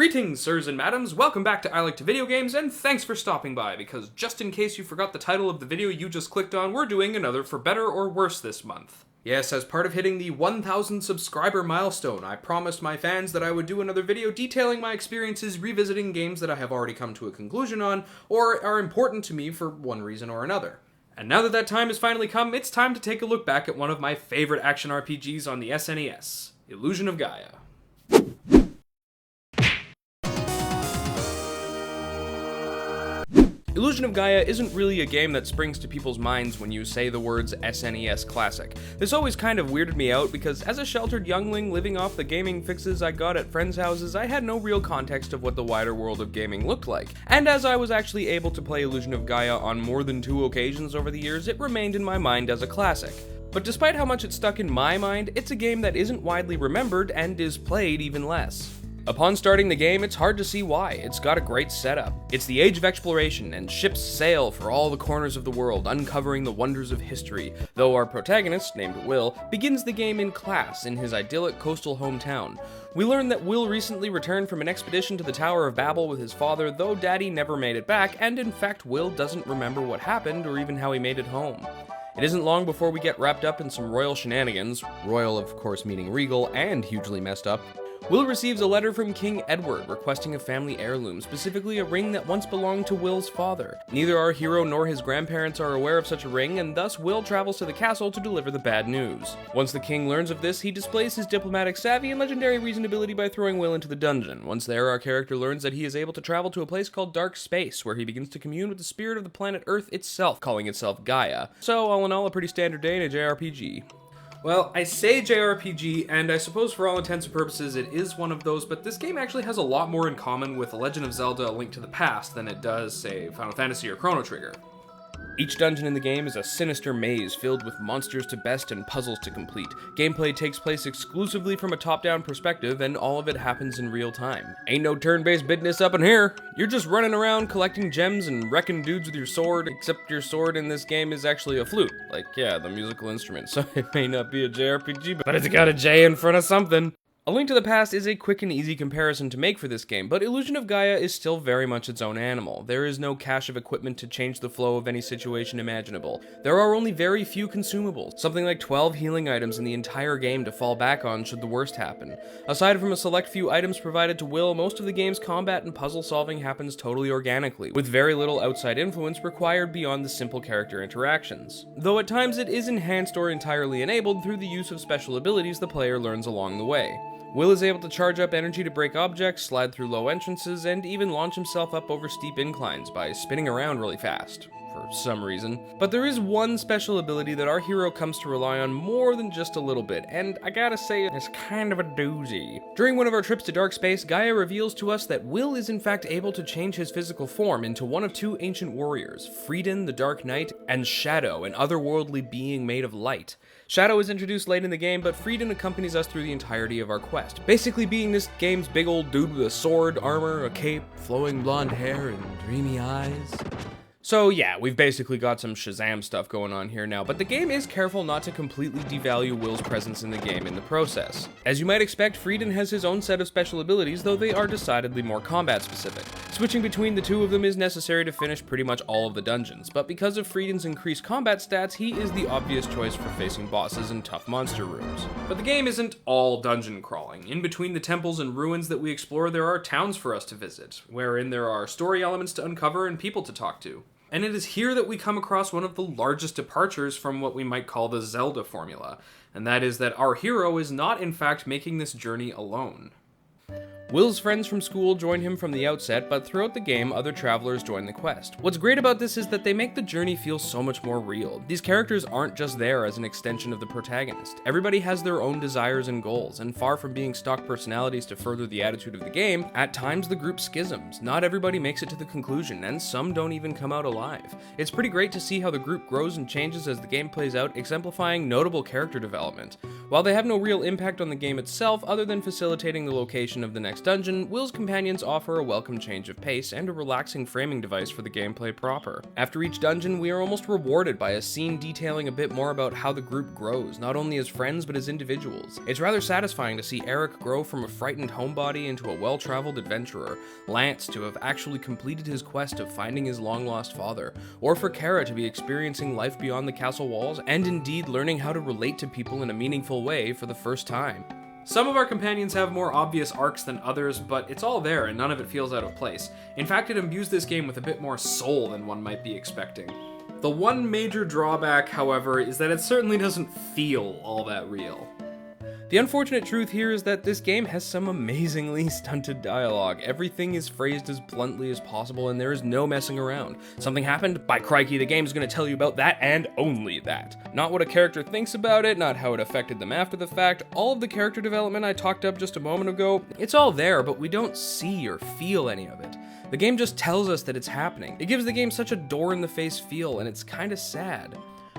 Greetings, sirs and madams, welcome back to I Like to Video Games, and thanks for stopping by, because just in case you forgot the title of the video you just clicked on, we're doing another For Better or Worse this month. Yes, as part of hitting the 1,000 subscriber milestone, I promised my fans that I would do another video detailing my experiences revisiting games that I have already come to a conclusion on, or are important to me for one reason or another. And now that that time has finally come, it's time to take a look back at one of my favorite action RPGs on the SNES, Illusion of Gaia. Illusion of Gaia isn't really a game that springs to people's minds when you say the words SNES Classic. This always kind of weirded me out because as a sheltered youngling living off the gaming fixes I got at friends' houses, I had no real context of what the wider world of gaming looked like. And as I was actually able to play Illusion of Gaia on more than 2 occasions over the years, it remained in my mind as a classic. But despite how much it stuck in my mind, it's a game that isn't widely remembered and is played even less. Upon starting the game, it's hard to see why. It's got a great setup. It's the age of exploration, and ships sail for all the corners of the world, uncovering the wonders of history, though our protagonist, named Will, begins the game in class in his idyllic coastal hometown. We learn that Will recently returned from an expedition to the Tower of Babel with his father, though Daddy never made it back, and in fact Will doesn't remember what happened or even how he made it home. It isn't long before we get wrapped up in some royal shenanigans, royal of course meaning regal and hugely messed up. Will receives a letter from King Edward requesting a family heirloom, specifically a ring that once belonged to Will's father. Neither our hero nor his grandparents are aware of such a ring, and thus Will travels to the castle to deliver the bad news. Once the king learns of this, he displays his diplomatic savvy and legendary reasonability by throwing Will into the dungeon. Once there, our character learns that he is able to travel to a place called Dark Space, where he begins to commune with the spirit of the planet Earth itself, calling itself Gaia. So, all in all, a pretty standard day in a JRPG. Well, I say JRPG, and I suppose for all intents and purposes it is one of those, but this game actually has a lot more in common with The Legend of Zelda: A Link to the Past than it does, say, Final Fantasy or Chrono Trigger. Each dungeon in the game is a sinister maze filled with monsters to best and puzzles to complete. Gameplay takes place exclusively from a top-down perspective, and all of it happens in real time. Ain't no turn-based business up in here. You're just running around collecting gems and wrecking dudes with your sword, except your sword in this game is actually a flute. Like, yeah, the musical instrument, so it may not be a JRPG, but it's got a J in front of something. A Link to the Past is a quick and easy comparison to make for this game, but Illusion of Gaia is still very much its own animal. There is no cache of equipment to change the flow of any situation imaginable. There are only very few consumables, something like 12 healing items in the entire game to fall back on should the worst happen. Aside from a select few items provided to Will, most of the game's combat and puzzle solving happens totally organically, with very little outside influence required beyond the simple character interactions. Though at times it is enhanced or entirely enabled through the use of special abilities the player learns along the way. Will is able to charge up energy to break objects, slide through low entrances, and even launch himself up over steep inclines by spinning around really fast, for some reason. But there is one special ability that our hero comes to rely on more than just a little bit, and I gotta say, it's kind of a doozy. During one of our trips to Dark Space, Gaia reveals to us that Will is in fact able to change his physical form into one of 2 ancient warriors, Freddy the Dark Knight, and Shadow, an otherworldly being made of light. Shadow is introduced late in the game, but Freddy accompanies us through the entirety of our quest, basically being this game's big old dude with a sword, armor, a cape, flowing blonde hair, and dreamy eyes. So yeah, we've basically got some Shazam stuff going on here now, but the game is careful not to completely devalue Will's presence in the game in the process. As you might expect, Freddy has his own set of special abilities, though they are decidedly more combat specific. Switching between the 2 of them is necessary to finish pretty much all of the dungeons, but because of Freddy's increased combat stats, he is the obvious choice for facing bosses in tough monster rooms. But the game isn't all dungeon crawling. In between the temples and ruins that we explore, there are towns for us to visit, wherein there are story elements to uncover and people to talk to. And it is here that we come across one of the largest departures from what we might call the Zelda formula, and that is that our hero is not in fact making this journey alone. Will's friends from school join him from the outset, but throughout the game, other travelers join the quest. What's great about this is that they make the journey feel so much more real. These characters aren't just there as an extension of the protagonist. Everybody has their own desires and goals, and far from being stock personalities to further the attitude of the game, at times the group schisms. Not everybody makes it to the conclusion, and some don't even come out alive. It's pretty great to see how the group grows and changes as the game plays out, exemplifying notable character development. While they have no real impact on the game itself other than facilitating the location of the next dungeon, Will's companions offer a welcome change of pace and a relaxing framing device for the gameplay proper. After each dungeon, we are almost rewarded by a scene detailing a bit more about how the group grows, not only as friends but as individuals. It's rather satisfying to see Eric grow from a frightened homebody into a well-traveled adventurer, Lance to have actually completed his quest of finding his long-lost father, or for Kara to be experiencing life beyond the castle walls, and indeed learning how to relate to people in a meaningful way for the first time. Some of our companions have more obvious arcs than others, but it's all there and none of it feels out of place. In fact, it imbues this game with a bit more soul than one might be expecting. The one major drawback, however, is that it certainly doesn't feel all that real. The unfortunate truth here is that this game has some amazingly stunted dialogue. Everything is phrased as bluntly as possible and there is no messing around. Something happened? By crikey, the game's gonna tell you about that and only that. Not what a character thinks about it, not how it affected them after the fact. All of the character development I talked up just a moment ago, it's all there, but we don't see or feel any of it. The game just tells us that it's happening. It gives the game such a door-in-the-face feel, and it's kinda sad.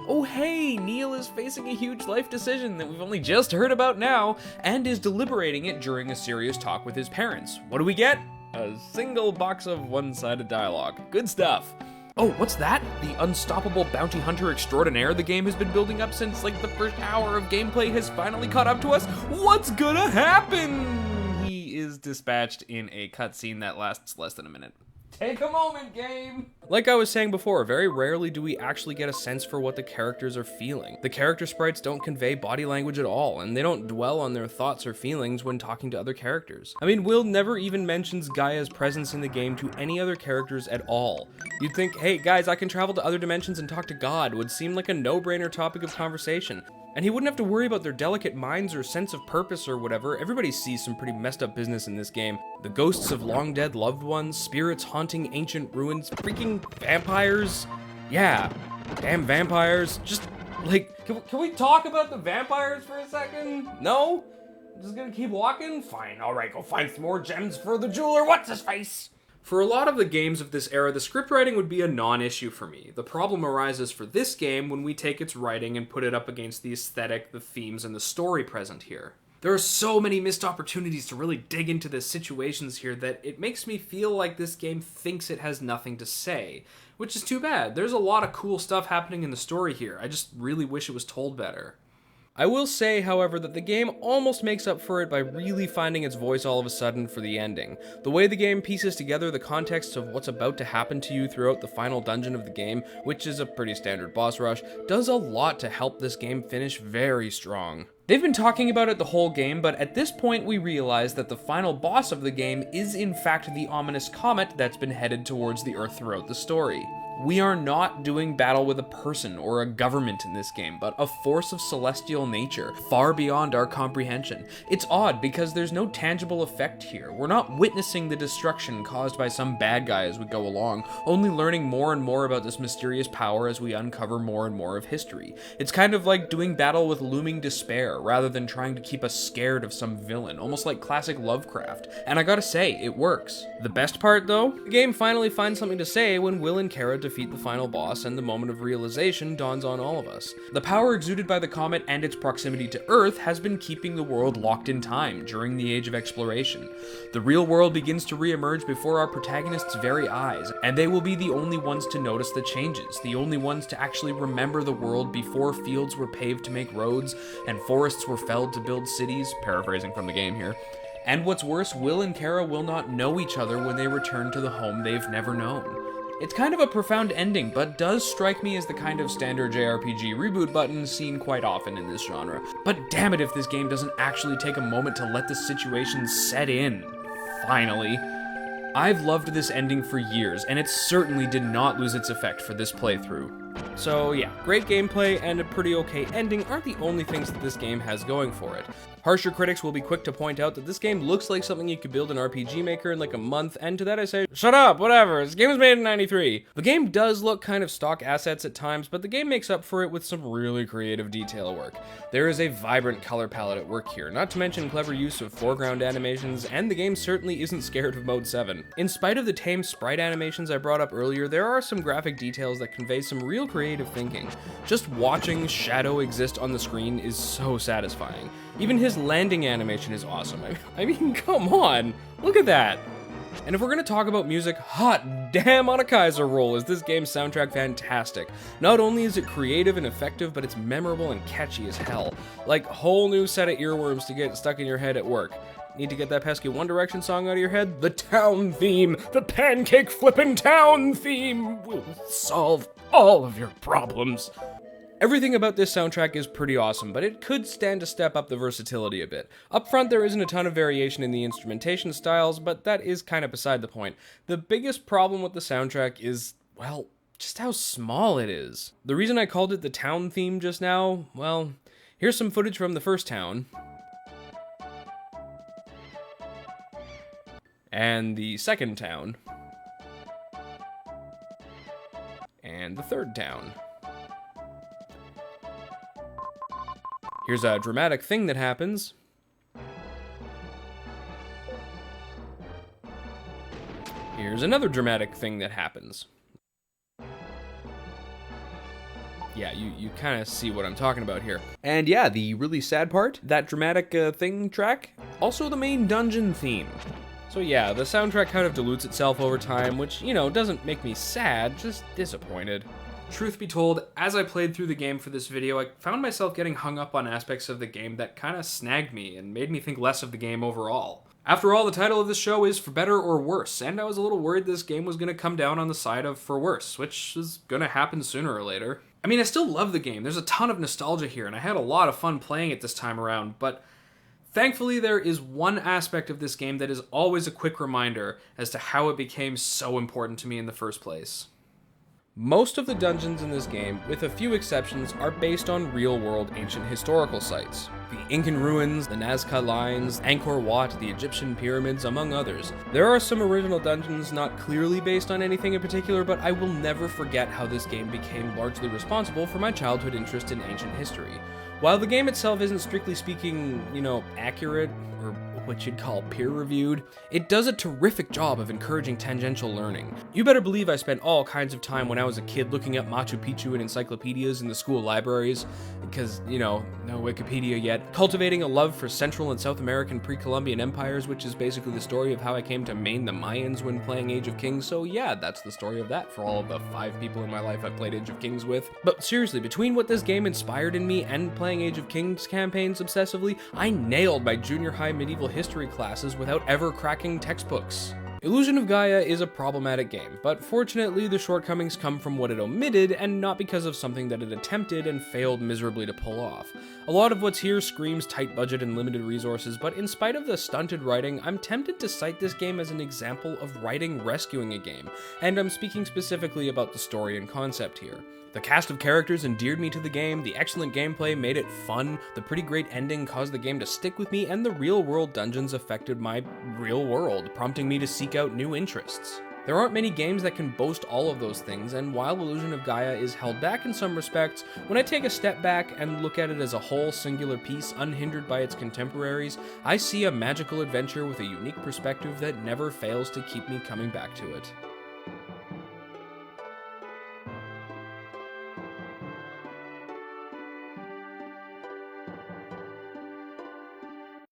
Oh hey, Neil is facing a huge life decision that we've only just heard about now, and is deliberating it during a serious talk with his parents. What do we get? A single box of one-sided dialogue. Good stuff. Oh, what's that? The unstoppable bounty hunter extraordinaire the game has been building up since like the first hour of gameplay has finally caught up to us? What's gonna happen? He is dispatched in a cutscene that lasts less than a minute. Take a moment, game! Like I was saying before, very rarely do we actually get a sense for what the characters are feeling. The character sprites don't convey body language at all, and they don't dwell on their thoughts or feelings when talking to other characters. I mean, Will never even mentions Gaia's presence in the game to any other characters at all. You'd think, hey guys, I can travel to other dimensions and talk to God, would seem like a no-brainer topic of conversation. And he wouldn't have to worry about their delicate minds or sense of purpose or whatever. Everybody sees some pretty messed up business in this game. The ghosts of long dead loved ones, spirits haunting ancient ruins, freaking vampires. Yeah, damn vampires. Just, like, can we talk about the vampires for a second? No? Just gonna keep walking? Fine, alright, go find some more gems for the jeweler. What's his face? For a lot of the games of this era, the script writing would be a non-issue for me. The problem arises for this game when we take its writing and put it up against the aesthetic, the themes, and the story present here. There are so many missed opportunities to really dig into the situations here that it makes me feel like this game thinks it has nothing to say, which is too bad. There's a lot of cool stuff happening in the story here. I just really wish it was told better. I will say, however, that the game almost makes up for it by really finding its voice all of a sudden for the ending. The way the game pieces together the context of what's about to happen to you throughout the final dungeon of the game, which is a pretty standard boss rush, does a lot to help this game finish very strong. They've been talking about it the whole game, but at this point we realize that the final boss of the game is in fact the ominous comet that's been headed towards the Earth throughout the story. We are not doing battle with a person or a government in this game, but a force of celestial nature, far beyond our comprehension. It's odd because there's no tangible effect here. We're not witnessing the destruction caused by some bad guy as we go along, only learning more and more about this mysterious power as we uncover more and more of history. It's kind of like doing battle with looming despair, rather than trying to keep us scared of some villain, almost like classic Lovecraft. And I gotta say, it works. The best part though? The game finally finds something to say when Will and Kara defeat the final boss and the moment of realization dawns on all of us. The power exuded by the comet and its proximity to Earth has been keeping the world locked in time during the age of exploration. The real world begins to re-emerge before our protagonists' very eyes, and they will be the only ones to notice the changes, the only ones to actually remember the world before fields were paved to make roads and forests were felled to build cities, paraphrasing from the game here. And what's worse, Will and Kara will not know each other when they return to the home they've never known. It's kind of a profound ending, but does strike me as the kind of standard JRPG reboot button seen quite often in this genre. But damn it if this game doesn't actually take a moment to let the situation set in. Finally. I've loved this ending for years, and it certainly did not lose its effect for this playthrough. So yeah, great gameplay and a pretty okay ending aren't the only things that this game has going for it. Harsher critics will be quick to point out that this game looks like something you could build in RPG Maker in like a month, and to that I say, shut up, whatever, this game was made in '93. The game does look kind of stock assets at times, but the game makes up for it with some really creative detail work. There is a vibrant color palette at work here, not to mention clever use of foreground animations, and the game certainly isn't scared of Mode 7. In spite of the tame sprite animations I brought up earlier, there are some graphic details that convey some real creative thinking. Just watching Shadow exist on the screen is so satisfying. Even his landing animation is awesome. I mean, come on, look at that. And if we're gonna talk about music, hot damn on a Kaiser roll is this game's soundtrack fantastic. Not only is it creative and effective, but it's memorable and catchy as hell. Like, whole new set of earworms to get stuck in your head at work. Need to get that pesky One Direction song out of your head? The town theme, the pancake flippin' town theme will solve all of your problems. Everything about this soundtrack is pretty awesome, but it could stand to step up the versatility a bit. Up front, there isn't a ton of variation in the instrumentation styles, but that is kind of beside the point. The biggest problem with the soundtrack is, well, just how small it is. The reason I called it the town theme just now, well, here's some footage from the first town. And the second town. And the third town. Here's a dramatic thing that happens. Here's another dramatic thing that happens. Yeah, you kind of see what I'm talking about here. And yeah, the really sad part, that dramatic thing track, also the main dungeon theme. So yeah, the soundtrack kind of dilutes itself over time, which, you know, doesn't make me sad, just disappointed. Truth be told, as I played through the game for this video, I found myself getting hung up on aspects of the game that kind of snagged me and made me think less of the game overall. After all, the title of this show is For Better or Worse, and I was a little worried this game was going to come down on the side of for worse, which is going to happen sooner or later. I mean, I still love the game, there's a ton of nostalgia here, and I had a lot of fun playing it this time around, but thankfully there is one aspect of this game that is always a quick reminder as to how it became so important to me in the first place. Most of the dungeons in this game, with a few exceptions, are based on real-world ancient historical sites. The Incan ruins, the Nazca lines, Angkor Wat, the Egyptian pyramids, among others. There are some original dungeons not clearly based on anything in particular, but I will never forget how this game became largely responsible for my childhood interest in ancient history. While the game itself isn't strictly speaking, you know, accurate, or what you'd call peer-reviewed, it does a terrific job of encouraging tangential learning. You better believe I spent all kinds of time when I was a kid looking up Machu Picchu in encyclopedias in the school libraries, because, you know, no Wikipedia yet, cultivating a love for Central and South American pre-Columbian empires, which is basically the story of how I came to main the Mayans when playing Age of Kings, so yeah, that's the story of that for all of the 5 people in my life I've played Age of Kings with. But seriously, between what this game inspired in me and playing Age of Kings campaigns obsessively, I nailed my junior high medieval history classes without ever cracking textbooks. Illusion of Gaia is a problematic game, but fortunately the shortcomings come from what it omitted and not because of something that it attempted and failed miserably to pull off. A lot of what's here screams tight budget and limited resources, but in spite of the stunted writing, I'm tempted to cite this game as an example of writing rescuing a game, and I'm speaking specifically about the story and concept here. The cast of characters endeared me to the game, the excellent gameplay made it fun, the pretty great ending caused the game to stick with me, and the real-world dungeons affected my real world, prompting me to seek out new interests. There aren't many games that can boast all of those things, and while Illusion of Gaia is held back in some respects, when I take a step back and look at it as a whole singular piece unhindered by its contemporaries, I see a magical adventure with a unique perspective that never fails to keep me coming back to it.